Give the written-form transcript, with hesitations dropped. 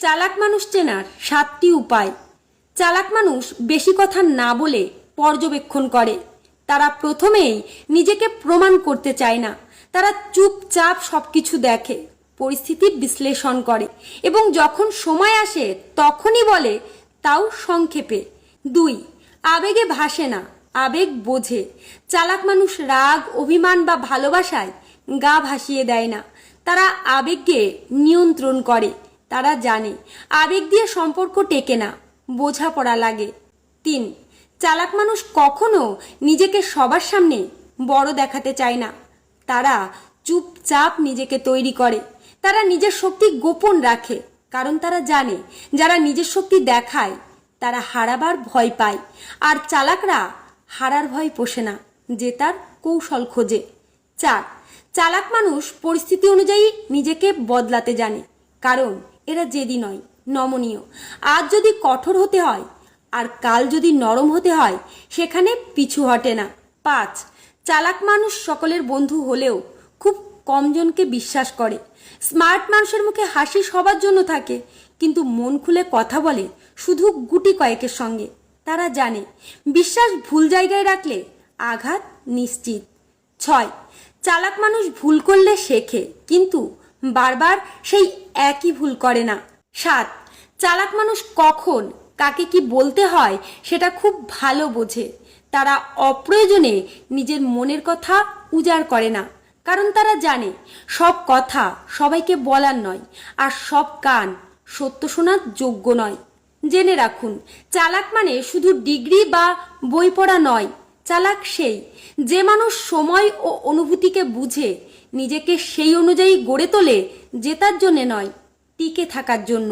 চালাক মানুষ চেনার 7টি উপায়। চালাক মানুষ বেশি কথা না বলে পর্যবেক্ষণ করে। তারা প্রথমেই নিজেকে প্রমাণ করতে চায় না। তারা চুপচাপ সবকিছু দেখে, পরিস্থিতি বিশ্লেষণ করে এবং যখন সময় আসে তখনই বলে, তাও সংক্ষেপে। 2. আবেগে ভাসে না, আবেগ বোঝে। চালাক মানুষ রাগ, অভিমান বা ভালোবাসায় গা ভাসিয়ে দেয় না। তারা আবেগকে নিয়ন্ত্রণ করে। তারা জানে আবেগ দিয়ে সম্পর্ক টেকে না, বোঝাপড়া লাগে। 3. চালাক মানুষ কখনো নিজেকে সবার সামনে বড় দেখাতে চায় না। তারা চুপচাপ নিজেকে তৈরি করে। তারা নিজের শক্তি গোপন রাখে, কারণ তারা জানে যারা নিজের শক্তি দেখায় তারা হারাবার ভয় পায়। আর চালাকরা হারার ভয় পোষে না, জেতার কৌশল খোঁজে। 4. চালাক মানুষ পরিস্থিতি অনুযায়ী নিজেকে বদলাতে জানে, কারণ এরা জেদি নয়, নমনীয়। আজ যদি কঠোর হতে হয় আর কাল যদি নরম হতে হয়, সেখানে পিছু হটে না। 5. চালাক মানুষ সকলের বন্ধু হলেও খুব কমজনকে বিশ্বাস করে। স্মার্ট মানুষের মুখে হাসি সবার জন্য থাকে, কিন্তু মন খুলে কথা বলে শুধু গুটি কয়েকের সঙ্গে। তারা জানে বিশ্বাস ভুল জায়গায় রাখলে আঘাত নিশ্চিত। 6. চালাক মানুষ ভুল করলে শেখে, কিন্তু বারবার সেই একই ভুল করে না। 7. চালাক মানুষ কখন কাকে কি বলতে হয় সেটা খুব ভালো বোঝে। তারা অপ্রয়োজনে নিজের মনের কথা উজাড় করে না, কারণ তারা জানে সব কথা সবাইকে বলার নয়, আর সব কান সত্য শোনার যোগ্য নয়। জেনে রাখুন, চালাক মানে শুধু ডিগ্রি বা বই পড়া নয়। চালাক সেই যে মানুষ সময় ও অনুভূতিকে বুঝে নিজেকে সেই অনুযায়ী গড়ে তোলে, জেতার জন্যে নয়, টিকে থাকার জন্য।